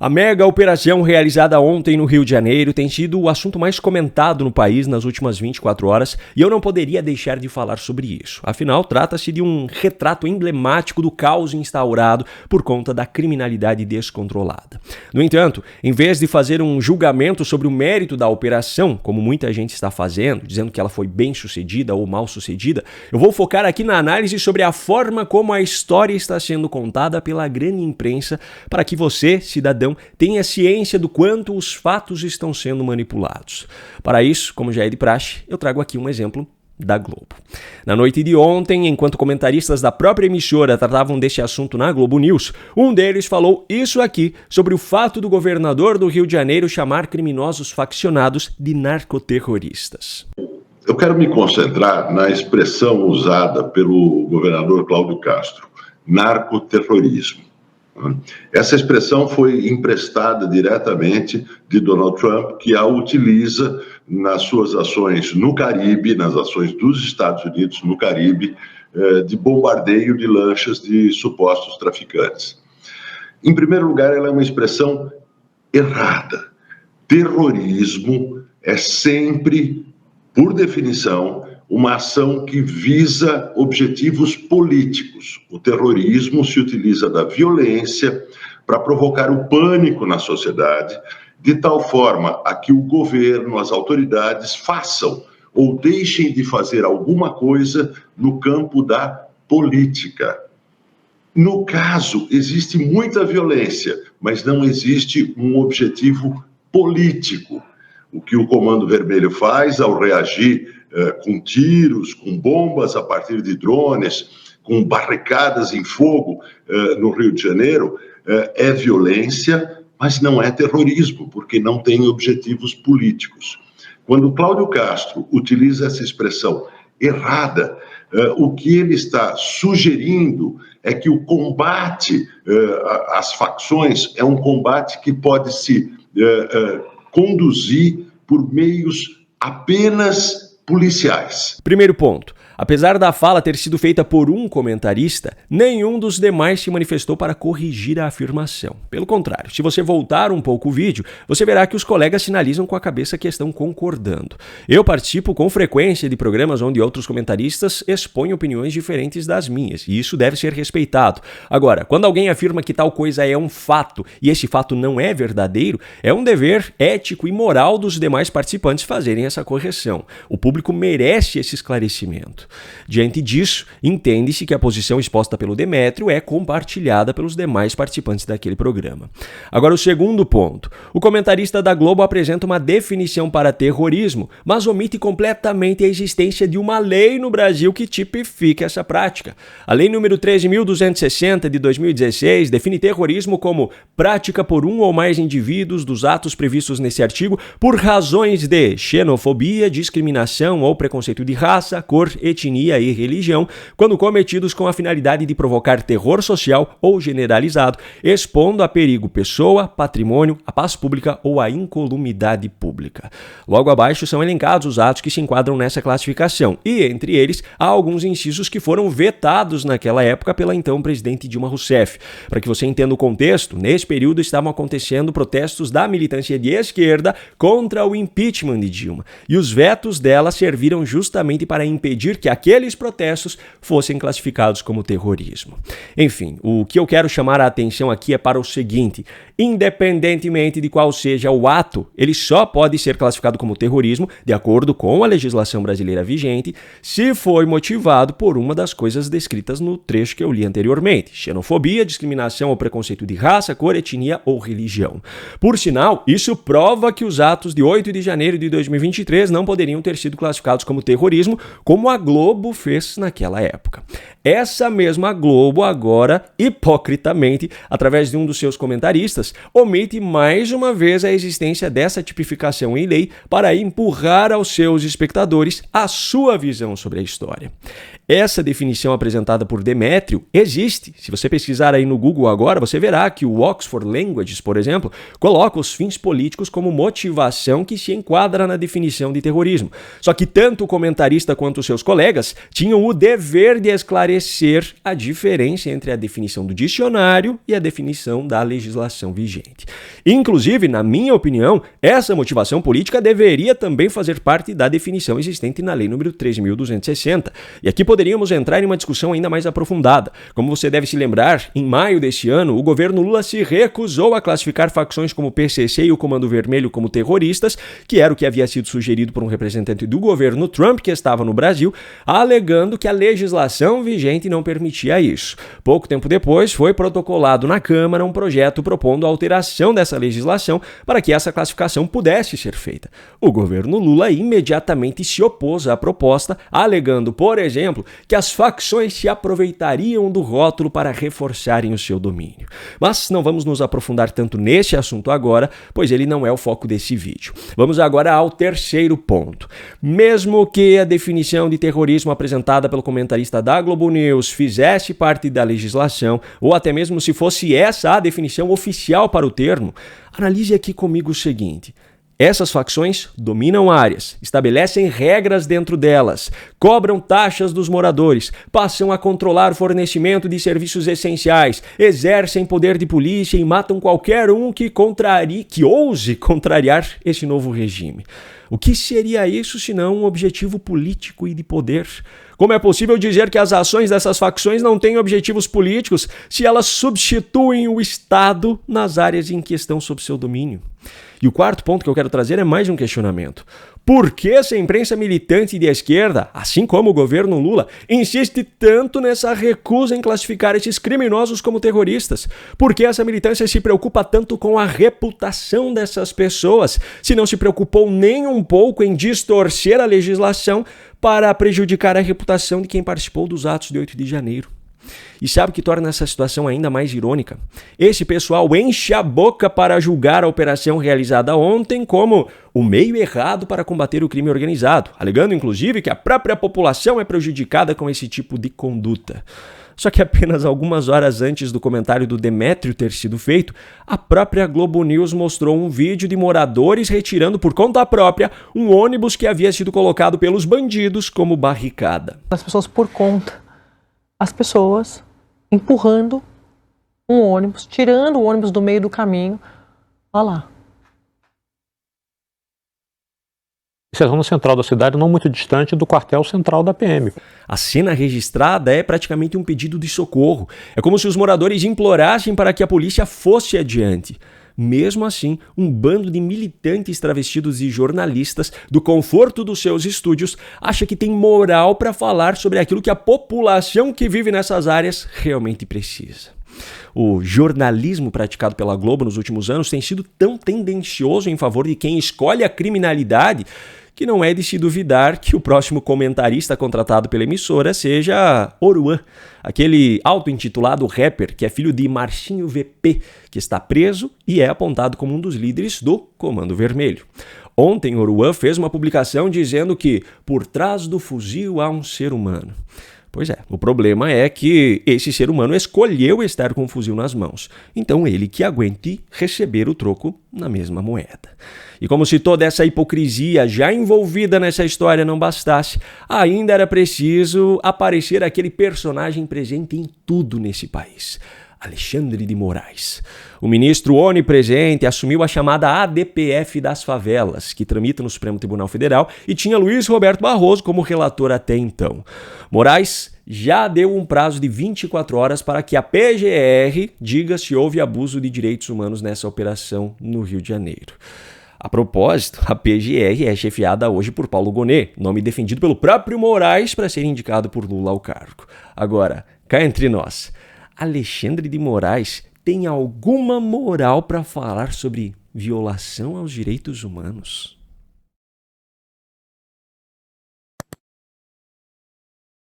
A mega operação realizada ontem no Rio de Janeiro tem sido o assunto mais comentado no país nas últimas 24 horas e eu não poderia deixar de falar sobre isso. Afinal, trata-se de um retrato emblemático do caos instaurado por conta da criminalidade descontrolada. No entanto, em vez de fazer um julgamento sobre o mérito da operação, como muita gente está fazendo, dizendo que ela foi bem sucedida ou mal sucedida, eu vou focar aqui na análise sobre a forma como a história está sendo contada pela grande imprensa para que você, cidadão, tenha ciência do quanto os fatos estão sendo manipulados. Para isso, como já é de praxe, eu trago aqui um exemplo da Globo. Na noite de ontem, enquanto comentaristas da própria emissora tratavam desse assunto na Globo News, um deles falou isso aqui sobre o fato do governador do Rio de Janeiro chamar criminosos faccionados de narcoterroristas. Eu quero me concentrar na expressão usada pelo governador Cláudio Castro, narcoterrorismo. Essa expressão foi emprestada diretamente de Donald Trump, que a utiliza nas suas ações no Caribe, nas ações dos Estados Unidos no Caribe, de bombardeio de lanchas de supostos traficantes. Em primeiro lugar, ela é uma expressão errada. Terrorismo é sempre, por definição, uma ação que visa objetivos políticos. O terrorismo se utiliza da violência para provocar o pânico na sociedade, de tal forma a que o governo, as autoridades façam ou deixem de fazer alguma coisa no campo da política. No caso, existe muita violência, mas não existe um objetivo político. O que o Comando Vermelho faz ao reagir com tiros, com bombas a partir de drones, com barricadas em fogo no Rio de Janeiro, é violência, mas não é terrorismo, porque não tem objetivos políticos. Quando Cláudio Castro utiliza essa expressão errada, o que ele está sugerindo é que o combate às facções é um combate que pode se conduzir por meios apenas policiais. Primeiro ponto. Apesar da fala ter sido feita por um comentarista, nenhum dos demais se manifestou para corrigir a afirmação. Pelo contrário, se você voltar um pouco o vídeo, você verá que os colegas sinalizam com a cabeça que estão concordando. Eu participo com frequência de programas onde outros comentaristas expõem opiniões diferentes das minhas, e isso deve ser respeitado. Agora, quando alguém afirma que tal coisa é um fato e esse fato não é verdadeiro, é um dever ético e moral dos demais participantes fazerem essa correção. O público merece esse esclarecimento. Diante disso, entende-se que a posição exposta pelo Demétrio é compartilhada pelos demais participantes daquele programa. Agora, o segundo ponto. O comentarista da Globo apresenta uma definição para terrorismo, mas omite completamente a existência de uma lei no Brasil que tipifica essa prática. A Lei número 13.260 de 2016 define terrorismo como prática por um ou mais indivíduos dos atos previstos nesse artigo por razões de xenofobia, discriminação ou preconceito de raça, cor, etnia e religião, quando cometidos com a finalidade de provocar terror social ou generalizado, expondo a perigo pessoa, patrimônio, a paz pública ou a incolumidade pública. Logo abaixo são elencados os atos que se enquadram nessa classificação, e entre eles há alguns incisos que foram vetados naquela época pela então presidente Dilma Rousseff. Para que você entenda o contexto, nesse período estavam acontecendo protestos da militância de esquerda contra o impeachment de Dilma, e os vetos dela serviram justamente para impedir que aqueles protestos fossem classificados como terrorismo. Enfim, o que eu quero chamar a atenção aqui é para o seguinte: independentemente de qual seja o ato, ele só pode ser classificado como terrorismo, de acordo com a legislação brasileira vigente, se foi motivado por uma das coisas descritas no trecho que eu li anteriormente: xenofobia, discriminação ou preconceito de raça, cor, etnia ou religião. Por sinal, isso prova que os atos de 8 de janeiro de 2023 não poderiam ter sido classificados como terrorismo, como a Globo fez naquela época. Essa mesma Globo agora, hipocritamente, através de um dos seus comentaristas, omite mais uma vez a existência dessa tipificação em lei para empurrar aos seus espectadores a sua visão sobre a história. Essa definição apresentada por Demétrio existe. Se você pesquisar aí no Google agora, você verá que o Oxford Languages, por exemplo, coloca os fins políticos como motivação que se enquadra na definição de terrorismo. Só que tanto o comentarista quanto os seus colegas tinham o dever de esclarecer a diferença entre a definição do dicionário e a definição da legislação vigente. Inclusive, na minha opinião, essa motivação política deveria também fazer parte da definição existente na Lei nº 13.260. E aqui poderíamos entrar em uma discussão ainda mais aprofundada. Como você deve se lembrar, em maio deste ano, o governo Lula se recusou a classificar facções como o PCC e o Comando Vermelho como terroristas, que era o que havia sido sugerido por um representante do governo Trump que estava no Brasil, alegando que a legislação vigente não permitia isso. Pouco tempo depois, foi protocolado na Câmara um projeto propondo a alteração dessa legislação para que essa classificação pudesse ser feita. O governo Lula imediatamente se opôs à proposta, alegando, por exemplo, que as facções se aproveitariam do rótulo para reforçarem o seu domínio. Mas não vamos nos aprofundar tanto nesse assunto agora, pois ele não é o foco desse vídeo. Vamos agora ao terceiro ponto. Mesmo que a definição de terrorismo apresentada pelo comentarista da Globo News fizesse parte da legislação, ou até mesmo se fosse essa a definição oficial para o termo, analise aqui comigo o seguinte: essas facções dominam áreas, estabelecem regras dentro delas, cobram taxas dos moradores, passam a controlar o fornecimento de serviços essenciais, exercem poder de polícia e matam qualquer um que ouse contrariar esse novo regime. O que seria isso senão um objetivo político e de poder? Como é possível dizer que as ações dessas facções não têm objetivos políticos se elas substituem o Estado nas áreas em que estão sob seu domínio? E o quarto ponto que eu quero trazer é mais um questionamento. Por que essa imprensa militante de esquerda, assim como o governo Lula, insiste tanto nessa recusa em classificar esses criminosos como terroristas? Por que essa militância se preocupa tanto com a reputação dessas pessoas, se não se preocupou nem um pouco em distorcer a legislação para prejudicar a reputação de quem participou dos atos de 8 de janeiro? E sabe o que torna essa situação ainda mais irônica? Esse pessoal enche a boca para julgar a operação realizada ontem como o meio errado para combater o crime organizado, alegando inclusive que a própria população é prejudicada com esse tipo de conduta. Só que apenas algumas horas antes do comentário do Demétrio ter sido feito, a própria Globo News mostrou um vídeo de moradores retirando por conta própria um ônibus que havia sido colocado pelos bandidos como barricada. As pessoas por conta, as pessoas empurrando um ônibus, tirando o ônibus do meio do caminho. Olha lá. Essa é a zona central da cidade, não muito distante do quartel central da PM. A cena registrada é praticamente um pedido de socorro. É como se os moradores implorassem para que a polícia fosse adiante. Mesmo assim, um bando de militantes travestidos de jornalistas, do conforto dos seus estúdios, acha que tem moral para falar sobre aquilo que a população que vive nessas áreas realmente precisa. O jornalismo praticado pela Globo nos últimos anos tem sido tão tendencioso em favor de quem escolhe a criminalidade que não é de se duvidar que o próximo comentarista contratado pela emissora seja Oruan, aquele auto-intitulado rapper que é filho de Marchinho VP, que está preso e é apontado como um dos líderes do Comando Vermelho. Ontem, Oruan fez uma publicação dizendo que por trás do fuzil há um ser humano. Pois é, o problema é que esse ser humano escolheu estar com o fuzil nas mãos. Então ele que aguente receber o troco na mesma moeda. E como se toda essa hipocrisia já envolvida nessa história não bastasse, ainda era preciso aparecer aquele personagem presente em tudo nesse país. Alexandre de Moraes. O ministro onipresente assumiu a chamada ADPF das favelas, que tramita no Supremo Tribunal Federal, e tinha Luiz Roberto Barroso como relator até então. Moraes já deu um prazo de 24 horas para que a PGR diga se houve abuso de direitos humanos nessa operação no Rio de Janeiro. A propósito, a PGR é chefiada hoje por Paulo Gonet, nome defendido pelo próprio Moraes para ser indicado por Lula ao cargo. Agora, cá entre nós, Alexandre de Moraes tem alguma moral para falar sobre violação aos direitos humanos?